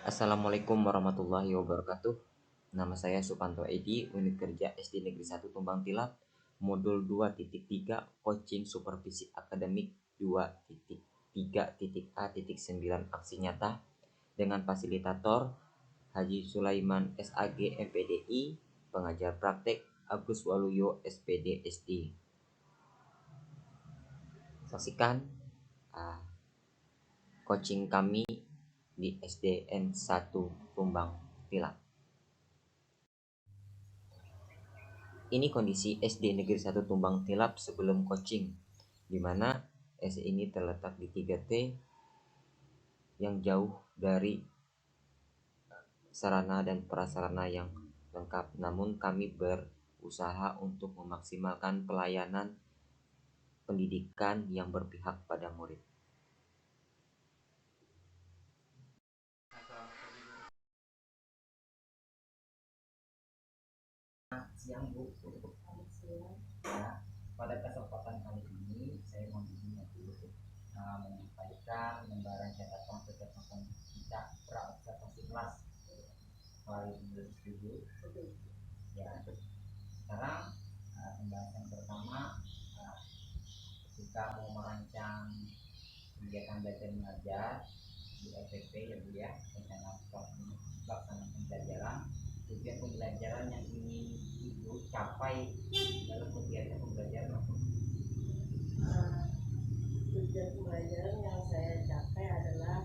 Assalamualaikum warahmatullahi wabarakatuh. Nama saya Supanto Edi, unit kerja SD Negeri 1 Tumbang Tilap, modul 2.3, coaching supervisi akademik 2.3.A.9 aksi nyata dengan fasilitator Haji Sulaiman SAG MPDI, pengajar praktek Agus Waluyo SPD SD. Saksikan coaching kami di SDN 1 Tumbang Tilap. Ini kondisi SD Negeri 1 Tumbang Tilap sebelum coaching, di mana SD ini terletak di 3T yang jauh dari sarana dan prasarana yang lengkap. Namun kami berusaha untuk memaksimalkan pelayanan pendidikan yang berpihak pada murid. Siang Bu. Ya, pada kesempatan kali ini saya mau izin dulu menyampaikan lembaran catatan kegiatan kita praobservasi kelas melalui dulu. Ya, sekarang pembahasan pertama kita mau merancang kegiatan belajar mengajar di FPP ya Bu ya, rencana pelaksanaan pembelajaran. Tujuan pembelajaran yang ingin Ibu capai dalam kegiatan pembelajaran apa? Tujuan pembelajaran yang saya capai adalah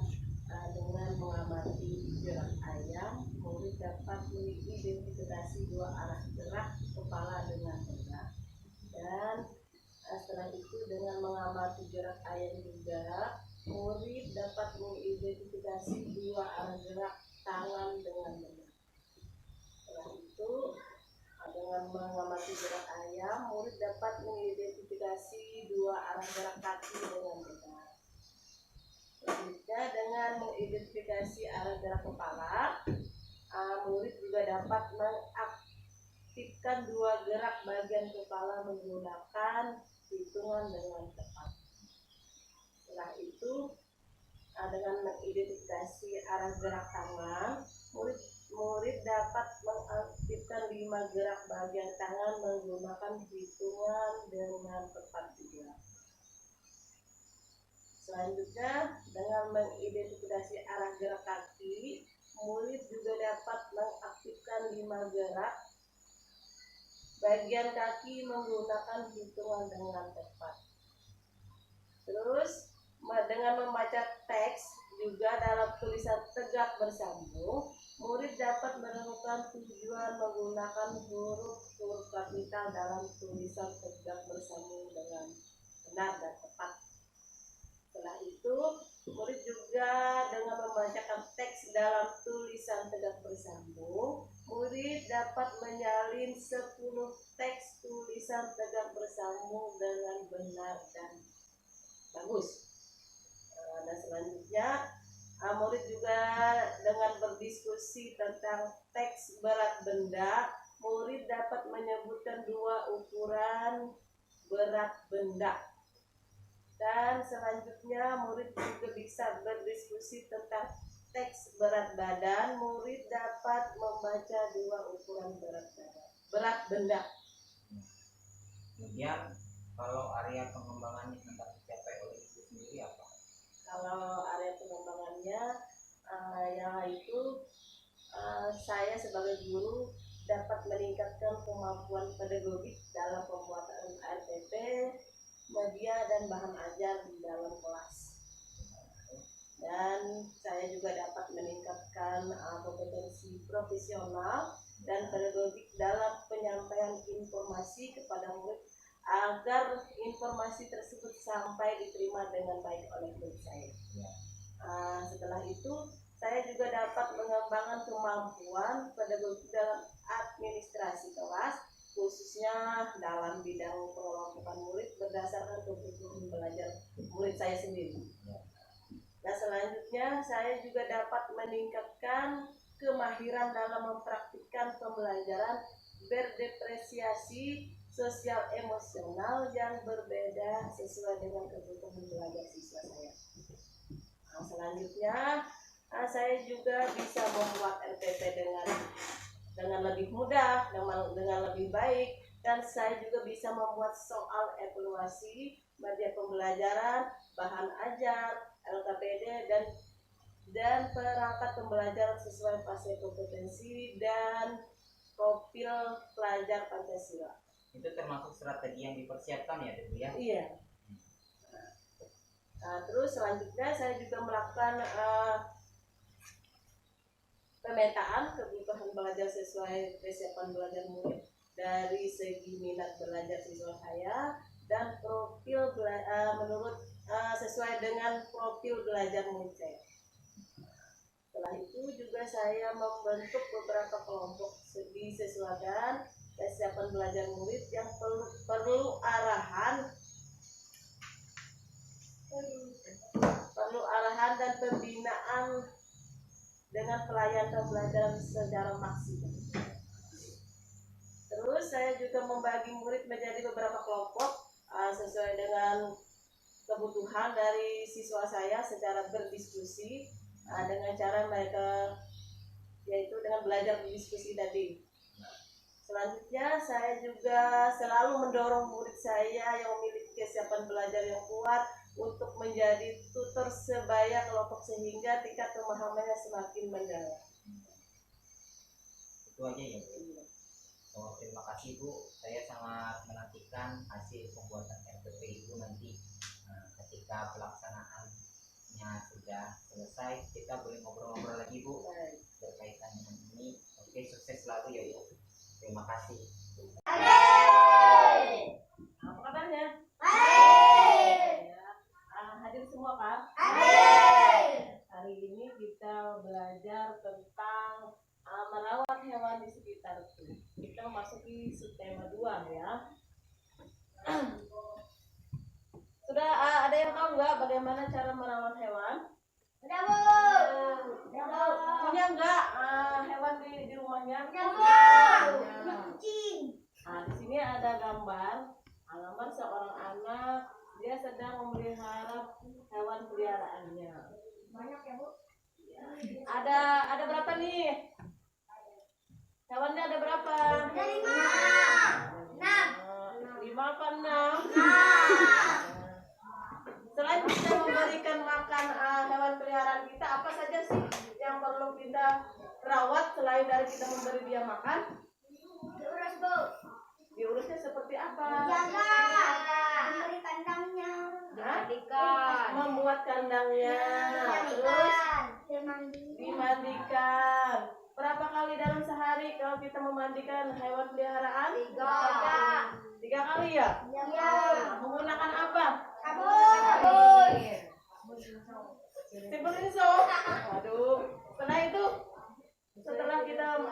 dengan mengamati gerak ayam, murid dapat mengidentifikasi dua arah gerak kepala dengan tegak. Dan setelah itu dengan mengamati gerak ayam juga, murid dapat mengidentifikasi dua arah gerak tangan dengan benar. Setelah itu dengan mengamati gerak ayam, murid dapat mengidentifikasi dua arah gerak kaki dengan benar. Selanjutnya dengan mengidentifikasi arah gerak kepala, murid juga dapat mengaktifkan dua gerak bagian kepala menggunakan hitungan dengan tepat. Setelah itu dengan mengidentifikasi arah gerak tangan, murid dapat mengaktifkan 5 gerak bagian tangan menggunakan hitungan dengan tepat juga. Selanjutnya dengan mengidentifikasi arah gerak kaki, murid juga dapat mengaktifkan 5 gerak bagian kaki menggunakan hitungan dengan tepat. Terus dengan membaca teks juga dalam tulisan tegak bersambung, murid dapat menemukan tujuan menggunakan huruf kapital dalam tulisan tegak bersambung dengan benar dan tepat. Setelah itu, murid juga dengan membacakan teks dalam tulisan tegak bersambung, murid dapat menyalin 10 teks tulisan tegak bersambung dengan benar dan bagus. Dan selanjutnya murid juga dengan berdiskusi tentang teks berat benda, murid dapat menyebutkan 2 ukuran berat benda. Dan selanjutnya murid juga bisa berdiskusi tentang teks berat badan, murid dapat membaca 2 ukuran berat benda. Kemudian kalau area pengembangannya hendak dicapai oleh Ibu sendiri apa? Kalau area pengembangannya yaitu saya sebagai guru dapat meningkatkan kemampuan pedagogik dalam pembuatan RPP, media dan bahan ajar di dalam kelas. Dan saya juga dapat meningkatkan kompetensi profesional dan pedagogik dalam penyampaian informasi kepada murid agar informasi tersebut sampai diterima dengan baik oleh murid saya. Setelah itu saya juga dapat mengembangkan kemampuan pedagogik dalam administrasi kelas, khususnya dalam bidang pengelompokan murid berdasarkan kebutuhan belajar murid saya sendiri. Nah, selanjutnya saya juga dapat meningkatkan kemahiran dalam mempraktikkan pembelajaran berdepresiasi sosial emosional yang berbeda sesuai dengan kebutuhan belajar siswa saya. Nah, selanjutnya saya juga bisa membuat LPP dengan lebih mudah, dengan lebih baik, dan saya juga bisa membuat soal evaluasi, media pembelajaran, bahan ajar, LKPD, dan perangkat pembelajaran sesuai fase kompetensi dan profil pelajar Pancasila. Itu termasuk strategi yang dipersiapkan ya, Ibu ya? Iya. Nah, terus selanjutnya saya juga melakukan pemetaan kebutuhan belajar sesuai kesiapan belajar murid dari segi minat belajar siswa saya dan profil sesuai dengan profil belajar murid saya. Setelah itu juga saya membentuk beberapa kelompok disesuaikan kesiapan belajar murid yang perlu arahan dan pembinaan dengan pelayanan pembelajaran secara maksimal. Terus saya juga membagi murid menjadi beberapa kelompok sesuai dengan kebutuhan dari siswa saya secara berdiskusi dengan cara mereka yaitu dengan belajar berdiskusi tadi. Selanjutnya saya juga selalu mendorong murid saya yang memiliki kesiapan belajar yang kuat untuk menjadi tutor sebaya kelompok sehingga tingkat pemahamannya semakin mendalam. Itu aja ya, Bu. Oh, terima kasih, Bu. Saya sangat menantikan hasil pembuatan RPP Ibu nanti. Ketika pelaksanaannya sudah selesai, kita boleh ngobrol-ngobrol lagi, Bu, berkaitan dengan ini. Oke, sukses selalu ya, Bu. Terima kasih. Apa kabarnya? Hadir semua kan? Hari ini kita belajar tentang merawat hewan di sekitar kita. Kita memasuki subtema 2 ya. Sudah ada yang tahu nggak bagaimana cara merawat hewan? Punya nggak hewan di rumahnya? Kucing. Nah, di sini ada gambar seorang anak, dia sedang memelihara hewan peliharaannya. Banyak ya, Bu? Ada berapa nih? Hewannya ada berapa? Ada 5. 5 apa 6? Selain kita memberikan makan hewan peliharaan kita, apa saja sih yang perlu kita rawat selain dari kita memberi dia makan? Diurus, Bu. Diurusnya seperti apa? Jaga. Memberi kandangnya. Membuat kandangnya. Terus dimandikan. Berapa kali dalam sehari kalau kita memandikan hewan peliharaan? 3 kali ya? Iya. Menggunakan apa? Sabun. Simple insult. Waduh. Setelah kita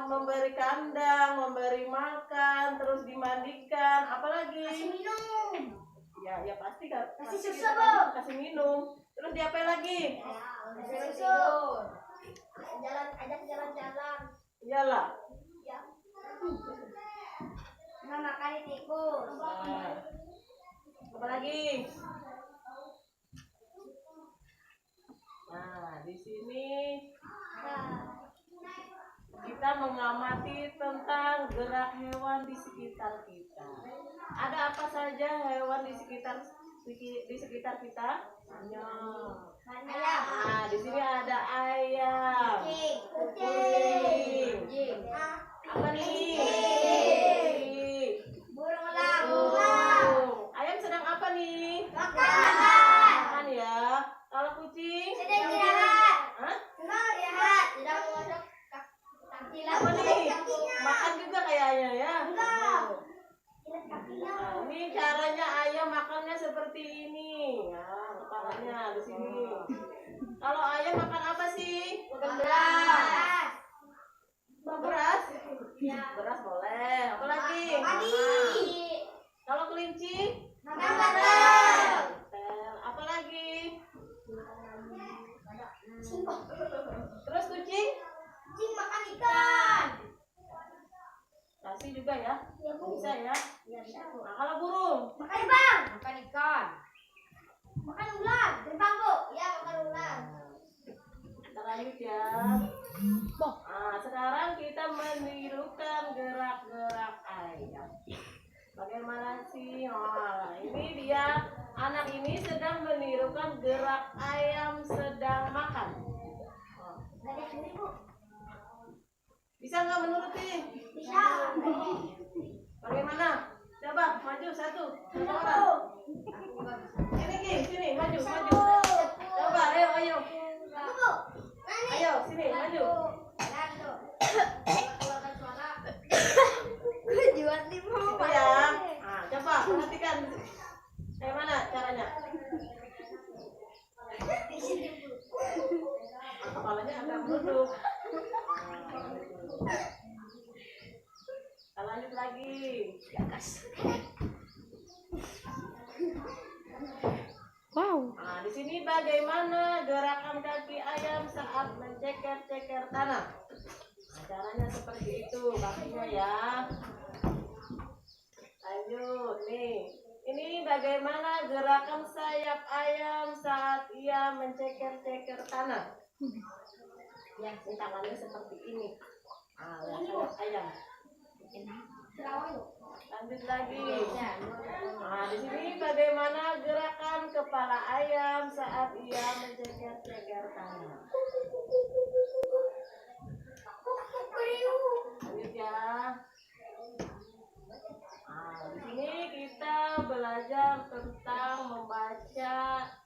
memberi kandang, memberi makan, terus dimandikan, apalagi? Kasih minum. Ya pasti kan. Kasih susu, kita Bu. kasih minum. Terus diapain lagi? Kasih susu. Ajak jalan-jalan. Iyalah. Ya. Nah, makan tikus. Apalagi? Nah, di sini kita mengamati tentang gerak hewan di sekitar kita. Ada apa saja hewan di sekitar kita? Ayam. Nah, di sini ada ayam, Kucing. apa nih? Burung elang. Burung. Ayam sedang apa nih? Makan. Makan ya. Kalau kucing? Sedang istirahat. Hah? Sedang istirahat. Sedang mengosok kaki Apa nih? Makan juga kayaknya ya. Enggak. Kakinya. Nah, ini caranya ayam makannya seperti ini. Nah, makanannya di sini. Kalau ayam makan apa sih? Makan beras. Mau beras? Beras boleh. Apa lagi? Padi. Kalau kelinci? Makan wortel. Apa lagi? Terus kucing? Kucing makan ikan. Kasih juga ya? Bisa ya? Nah, kalau burung? Makan ikan. Makan ikan. Makan ular. Terbang, Bu. Ya, makan ular. Kita lanjut ya. Nah, sekarang kita menirukan gerak-gerak ayam. Bagaimana sih? Oh, ini dia, anak ini sedang menirukan gerak ayam sedang makan. Oh, bisa nggak menuruti? Bisa. Bagaimana? Coba maju satu orang. Sini Ki, sini maju. Coba, ayo. Ayo, sini maju. Itu ya. Nah, coba perhatikan. Kayak mana caranya? Kepalanya agak menunduk. Kita lanjut lagi. Nah, di sini bagaimana gerakan kaki ayam saat menceker-ceker tanah? Nah, caranya seperti itu kakinya ya. Lanjut nih. Ini bagaimana gerakan sayap ayam saat ia menceker-ceker tanah? Ya, ini tangannya seperti ini. Ah, sayap ayam. Lanjut lagi. Nah, di sini bagaimana gerakan kepala ayam saat ia menceker-ceker tanah? Lanjut ya. Nah, di sini kita belajar tentang membaca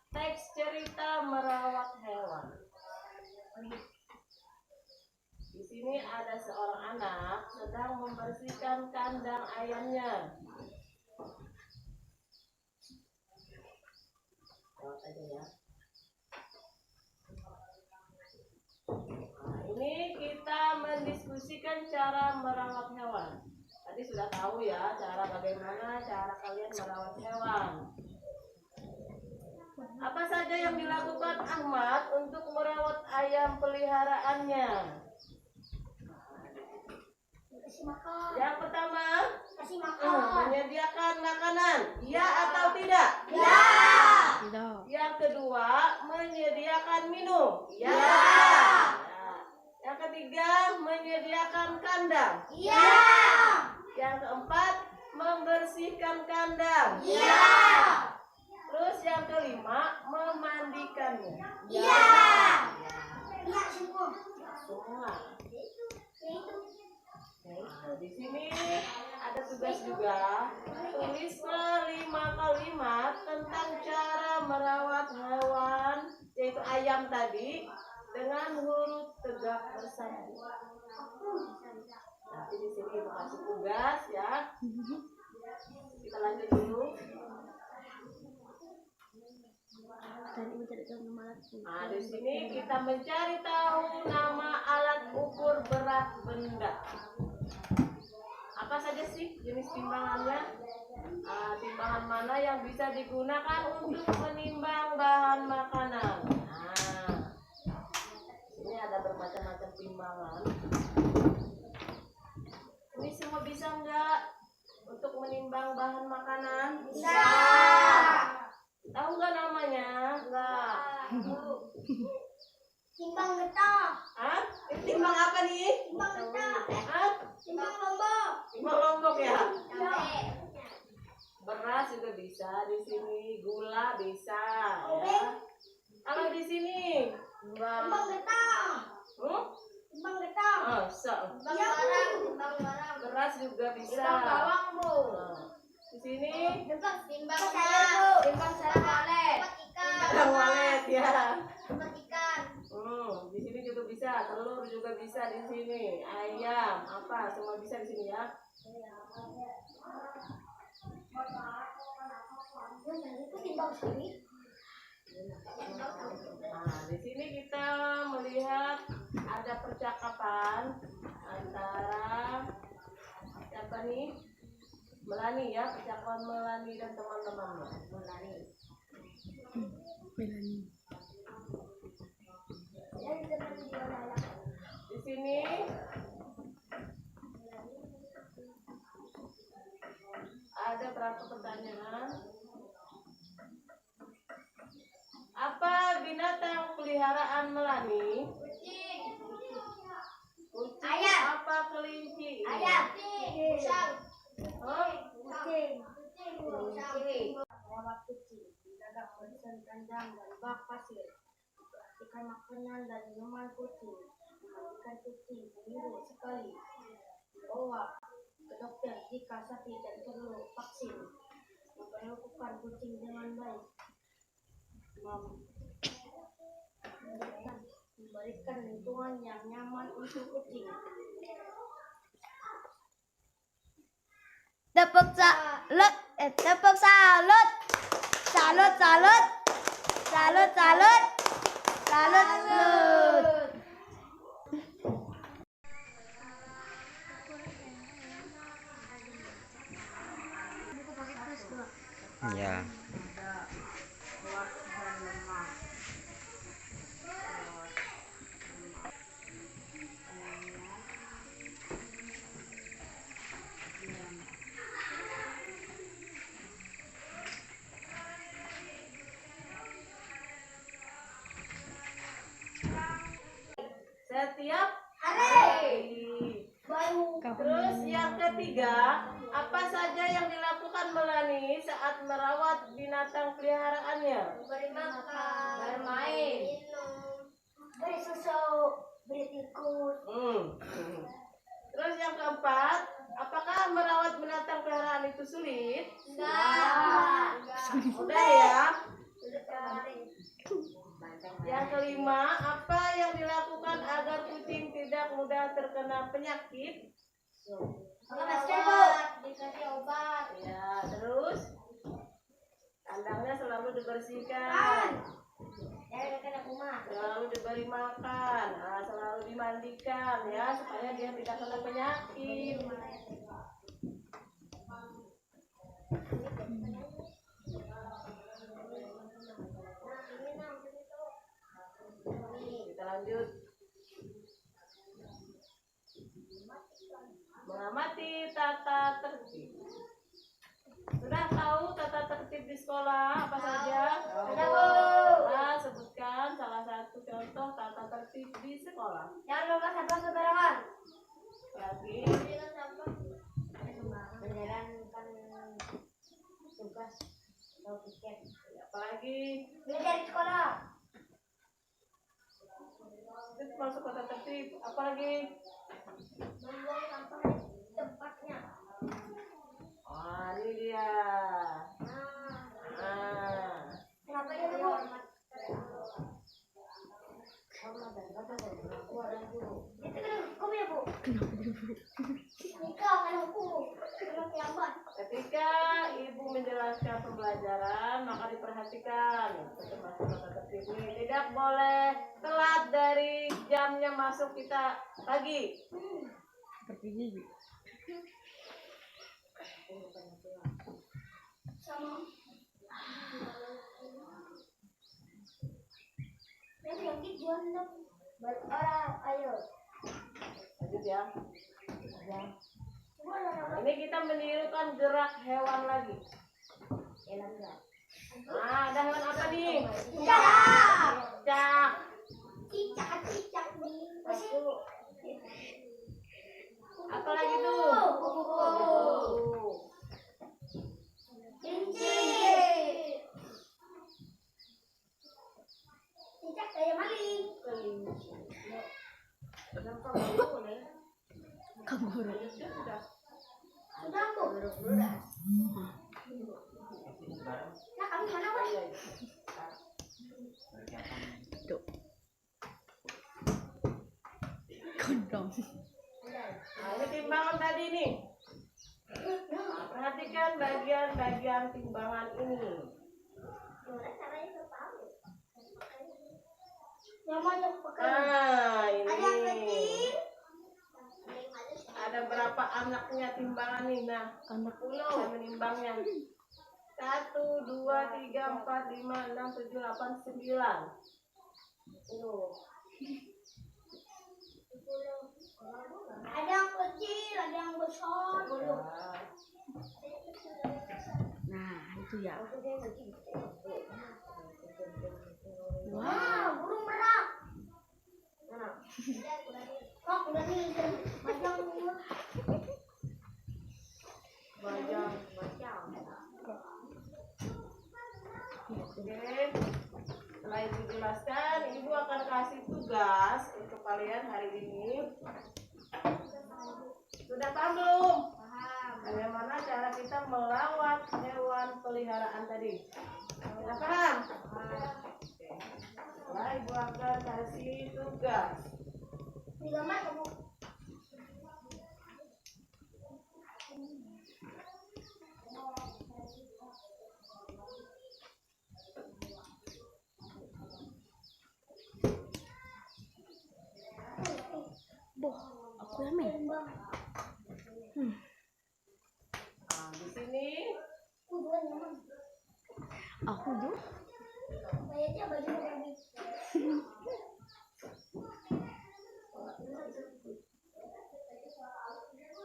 teks cerita merawat hewan. Di sini ada seorang anak sedang membersihkan kandang ayamnya. Lewat aja ya. Nah, ini kita mendiskusikan cara merawat hewan. Tadi sudah tahu ya bagaimana cara kalian merawat hewan. Apa saja yang dilakukan Ahmad untuk merawat ayam peliharaannya? Yang pertama, menyediakan makanan. Ya atau tidak? Ya. Yang kedua, menyediakan minum. Ya. Yang ketiga, menyediakan kandang. Ya. Yang keempat, membersihkan kandang. Ya. Terus yang kelima, memandikannya. Ya. Ya semua. Semua. Nah, di sini ada tugas juga. Tulis 5 kalimat tentang cara merawat hewan, yaitu ayam tadi, dengan huruf tegak bersambung. Nah, di sini ibu kasih tugas ya. Kita lanjut dulu. Nah, di sini kita mencari tahu nama alat ukur berat benda. Apa saja sih jenis timbangannya? Timbangan mana yang bisa digunakan untuk menimbang bahan makanan? Nah, ini ada bermacam-macam timbangan. Ini semua bisa nggak untuk menimbang bahan makanan? Bisa. Tahu nggak namanya? Nggak. Timbang getah. Hah? Ini timbang apa nih? Timbang getah. Hah? Timbang lombok. Timbang lombok ya? Sampai. Beras juga bisa di sini, gula bisa. Oke. Ya. Kalau di sini, Timbang enggak. getah. Timbang getah. Oh, so. Timbang barang. Timbang barang. Beras juga bisa. Timbang bawang bu. Nah, di sini, Timbang sayur. Timbang sayur walet. timbang walet ya. Timbang ikan. Di sini juga bisa, telur juga bisa di sini, ayam, apa semua bisa di sini ya. Itu timbang sini. Nah, di sini kita melihat ada percakapan antara siapa nih? Melani ya, percakapan Melani dan teman-temannya. Melani. Di sini ada berapa pertanyaan? Apa binatang peliharaan Melani? barang dan bak pasir. Perhatikan makanan dan minuman kucing. Memandikan kucing seminggu sekali. Bawa ke dokter jika sakit dan perlu vaksin. Memperlakukan kucing dengan baik. Memberikan lingkungan yang nyaman untuk kucing. Tepuk salut, tepuk salut, salut, salut, salut, salut, salut, salut. Ya. Setiap hari. Terus yang ketiga, apa saja yang dilakukan Melani saat merawat binatang peliharaannya? Beri makan, Bermain. minum, beri susu, beri tikus. Terus yang keempat, apakah merawat binatang peliharaan itu sulit? Enggak. Mudah ya. Sudah. Yang kelima, apa yang dilakukan agar kucing tidak mudah terkena penyakit? Dikasih obat, dikasih obat. Ya, terus kandangnya selalu dibersihkan, Jangan kena kumat. selalu diberi makan, selalu dimandikan ya supaya dia tidak kena penyakit. Kita lanjut. Mengamati tata tertib. Sudah tahu tata tertib di sekolah apa saja? Sudah, Bu. Nah, sebutkan salah satu contoh tata tertib di sekolah. Jangan lupa sampah sembarangan. Lagi, Menjalankan tugas atau tiket. apalagi Belajar di sekolah. itu masuk tata tertib. Apalagi? Membuang sampah di tempatnya. Wah, ini dia. Nah, Kenapa dia Bu? Itu kena hukum ya Bu? Nikah kena hukum. Kena kiamat. ketika ibu menjelaskan pembelajaran, maka diperhatikan termasuk tata tertib ini. Tidak boleh telat dari jamnya masuk kita pagi. Sama. Yang sakit jangan berorang, ayo. Lanjut ya. Boleh. Ini kita menirukan gerak hewan lagi. Ada hewan apa nih? Cicak. Cicak. Cicak nih. Masih. Apa lagi tuh? Kupu-kupu. Kelinci. Cicak kayak maling. Kelinci. Kanguru. Sudah Bu. Nah, kami mana Bos? Tuh. Gondong. Nah, ini timbangan tadi nih. Nah, perhatikan bagian-bagian timbangan ini. Namanya pakai. Nah, Ada yang ini. kecil. Ada berapa anaknya timbangan nih? Nah, anak saya menimbangnya. 1, 2, 3, 4, 5, 6, 7, 8, 9. Tuh. Ada yang kecil, ada yang besar. Nah, itu ya. Wah, burung merak. Kok udah nih panjang umur. Oke. kalian hari ini? Sudah paham belum? Paham. Bagaimana cara kita merawat hewan peliharaan tadi? Sudah paham? Oke. Setelah Ibu akan kasih tugas. Di gambar kamu. Boh, aku yang main. Nah, di sini Aku tuh Kayaknya baju bagus.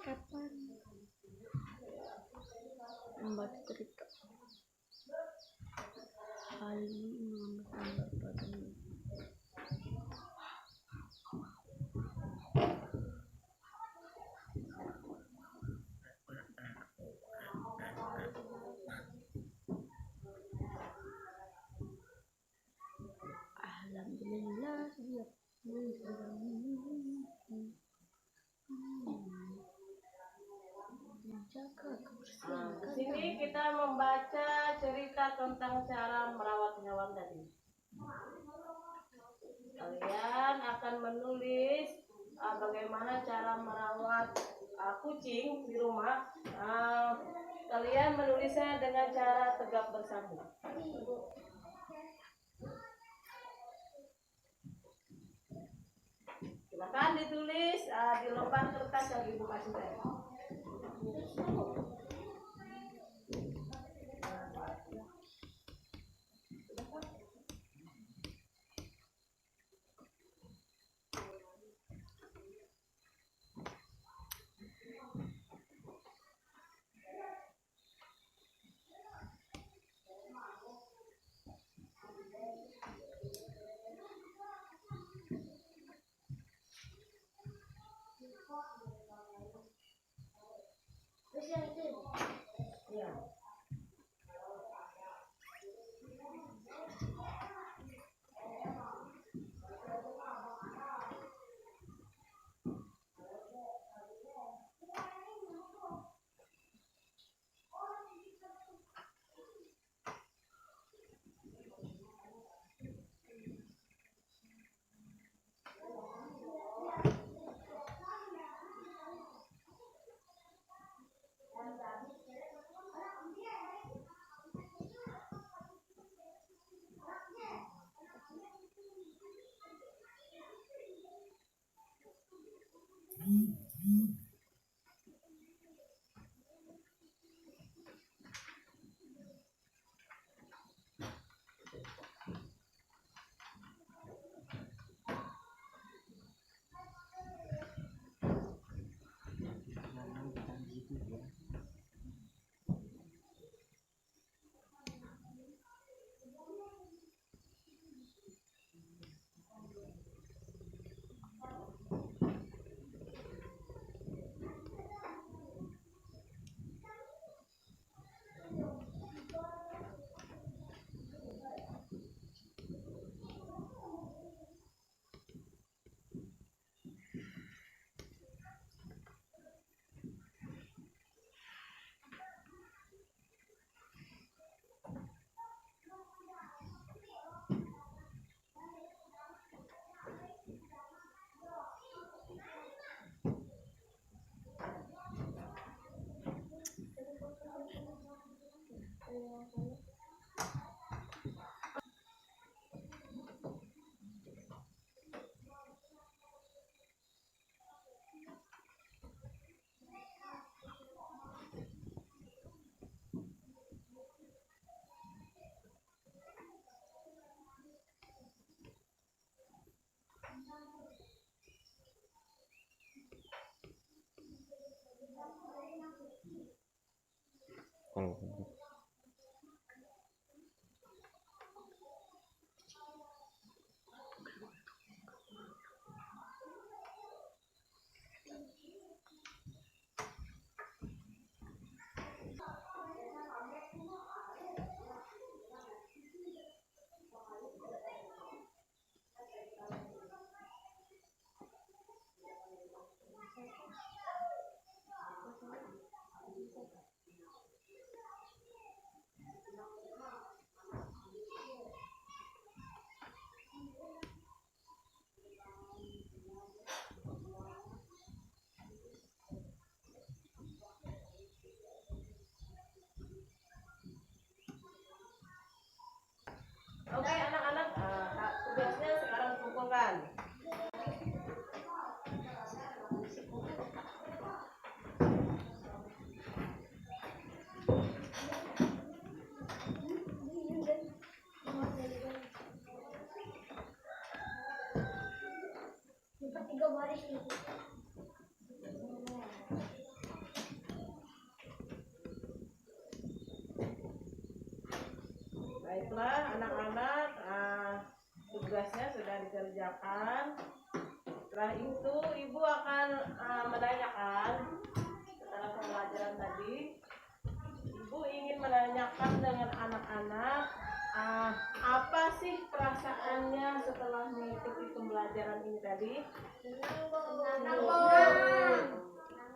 kapan membaca cerita Ali mengambil gambar padamu. Alhamdulillah siap menjaga kebersihan di sini kita membaca cerita tentang cara merawat hewan tadi. Kalian akan menulis bagaimana cara merawat kucing di rumah. Kalian menulisnya dengan cara tegap bersambung. Silakan ditulis di lembar kertas yang Ibu kasih tadi. Terus yang itu. Ya. Kalau Ketiga baris itu. Baiklah anak-anak, tugasnya sudah dikerjakan. Setelah itu ibu akan menanyakan setelah pembelajaran tadi. Ibu ingin menanyakan dengan anak-anak apa sih perasaannya setelah mengikuti pembelajaran ini tadi? Senang.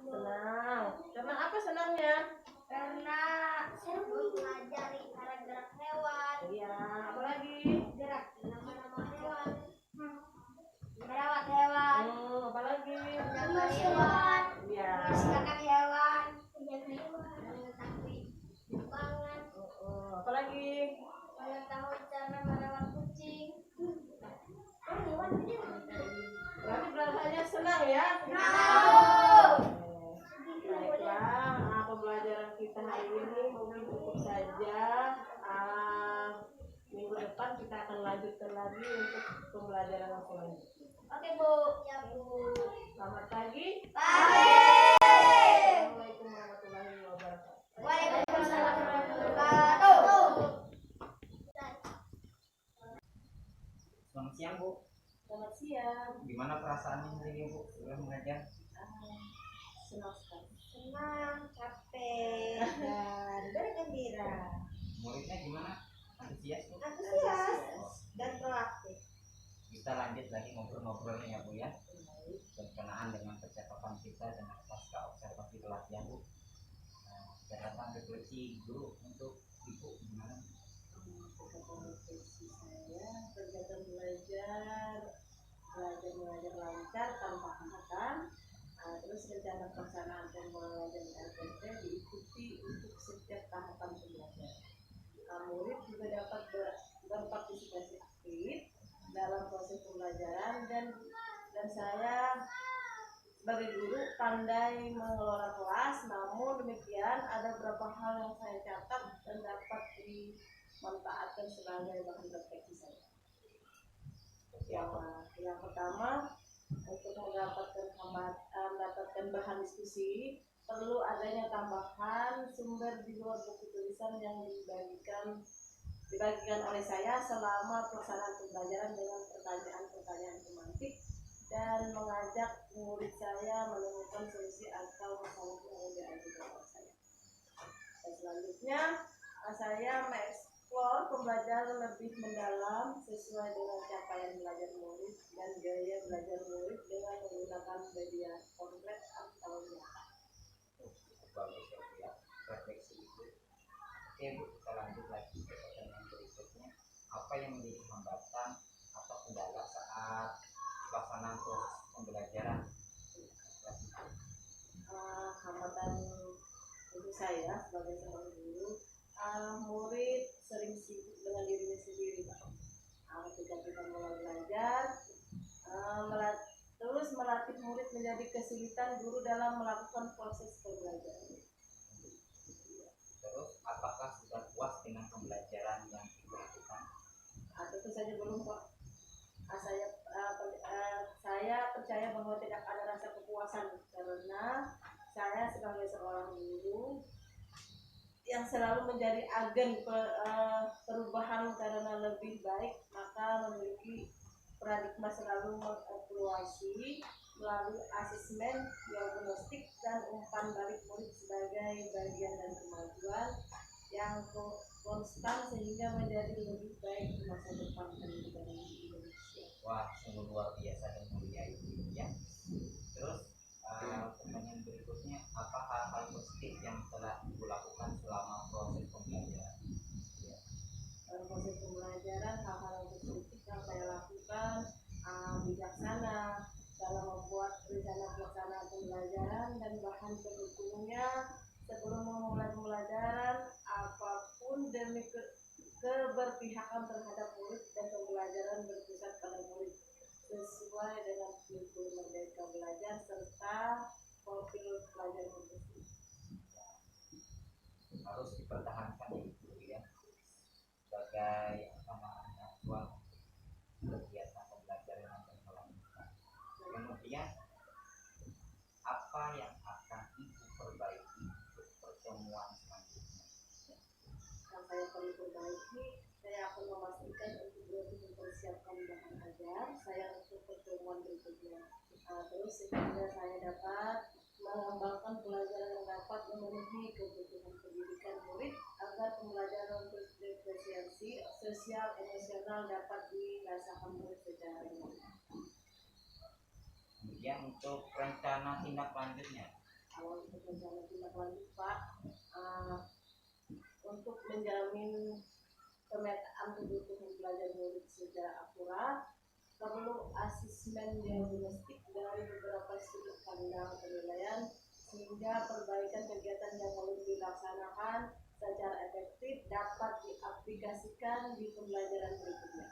Senang. Karena apa senangnya? Karena seru mengajari cara gerak hewan, Iya, apalagi? gerak nama-nama hewan, merawat hewan, Apalagi? menjaga hewan, Iya. membersihkan hewan, menjaga hewan, mengetahui kembangan, Apalagi? mengetahui cara merawat kucing. Berarti perasaannya senang ya? Baiklah, pembelajaran kita hari ini mungkin cukup saja. Minggu depan kita akan lanjutkan lagi untuk pembelajaran yang selanjutnya. Oke Bu. Ya Bu. Selamat pagi. Pagi. Assalamualaikum warahmatullahi wabarakatuh. Waalaikumsalam warahmatullahi wabarakatuh. Selamat siang Bu. Selamat siang. Gimana perasaannya hari ini Bu setelah mengajar? Senang sekali. Senang, capek, dan bergembira, Muridnya gimana? Antusias Bu? antusias, dan proaktif. Kita lanjut lagi ngobrol-ngobrolnya ya Bu ya. Berkenaan dengan percakapan kita dengan pasca observasi pelatihan Bu. Catatan refleksi guru untuk Ibu gimana? Refleksi saya kegiatan belajar lancar tanpa hambatan. Terus rencana pelaksanaan pembelajaran RPT diikuti untuk setiap tahapan pembelajaran. Murid juga dapat berpartisipasi aktif dalam proses pembelajaran dan saya sebagai guru pandai mengelola kelas. Namun demikian ada beberapa hal yang saya catat dan dapat dimanfaatkan sebagai bahan refleksi saya. Yang pertama, untuk mendapatkan bahan diskusi perlu adanya tambahan sumber di luar buku tulisan yang dibagikan oleh saya selama pelaksanaan pembelajaran dengan pertanyaan-pertanyaan semantik dan mengajak murid saya menemukan solusi atau masalah yang diajukan oleh saya. Dan selanjutnya saya mengeksplor pembelajaran lebih mendalam sesuai dengan capaian belajar murid dan gaya belajar murid dengan menggunakan media konkret atau nyata. Bagus ya Bu ya, refleksi itu. Oke Bu, kita lanjut lagi ke pertanyaan berikutnya. Apa yang menjadi hambatan atau kendala saat pelaksanaan proses pembelajaran? Hambatan untuk saya sebagai seorang guru, murid sering sibuk dengan dirinya sendiri, Pak. Ketika kita mulai belajar, terus melatih murid menjadi kesulitan guru dalam melakukan proses pembelajaran. Terus, apakah sudah puas dengan pembelajaran yang dilakukan? Tentu saja belum, Pak. Saya percaya bahwa tidak ada rasa kepuasan karena saya sebagai seorang guru yang selalu menjadi agen perubahan karena lebih baik, maka memiliki paradigma selalu mengevaluasi melalui asesmen, diagnostik, dan umpan balik murid sebagai bagian dari kemajuan yang konstan sehingga menjadi lebih baik di masa depan pendidikan di Indonesia. Wah, sungguh luar biasa dan mulia itu ya. Terus pertanyaan berikutnya, apa hal-hal positif yang telah Ibu lakukan selama proses pembelajaran? Dalam proses pembelajaran, hal-hal yang positif yang saya lakukan bijaksana dalam membuat rencana pelaksanaan pembelajaran dan bahan pendukungnya sebelum memulai pembelajaran, apapun demi keberpihakan terhadap murid dan pembelajaran berpusat pada murid sesuai dengan kurikulum Merdeka Belajar serta profil pelajar murid. Harus dipertahankan itu ya sebagai kegiatan pembelajaran yang berkelanjutan. Kemudian apa yang akan Ibu perbaiki untuk pertemuan selanjutnya? Yang saya perlu perbaiki, saya akan memastikan untuk lebih mempersiapkan bahan ajar saya untuk pertemuan berikutnya. Terus sehingga saya dapat mengembangkan pelajaran yang dapat memenuhi kebutuhan pendidikan murid agar pembelajaran berdiferensiasi sosial emosional dapat dirasakan murid secara ringan. Kemudian untuk rencana tindak lanjutnya, Kalau untuk rencana tindak lanjut Pak, untuk menjamin pemetaan kebutuhan belajar murid secara akurat, perlu asesmen diagnostik dari beberapa sudut pandang penilaian sehingga perbaikan kegiatan yang perlu dilaksanakan secara efektif dapat diaplikasikan di pembelajaran berikutnya.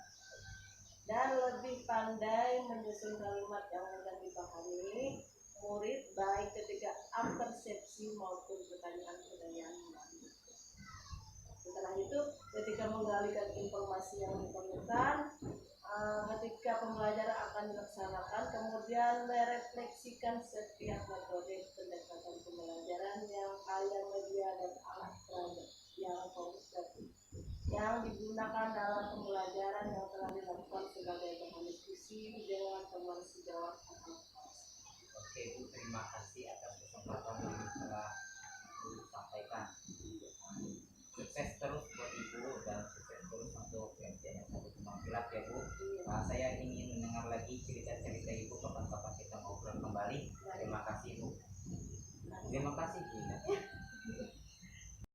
Dan lebih pandai menyusun kalimat yang mudah dipahami murid baik ketika persepsi maupun pertanyaan-pertanyaan. Setelah itu, ketika mengalihkan informasi yang diperlukan, ketika pembelajaran akan dilaksanakan, kemudian merefleksikan setiap metode pendekatan pembelajaran yang kaya media dan alat peraga yang komunikatif yang digunakan dalam pembelajaran yang telah dilakukan sebagai bahan diskusi dengan teman sejawat atau kelas. oke Bu, terima kasih atas kesempatan yang telah Ibu sampaikan. Sukses terus buat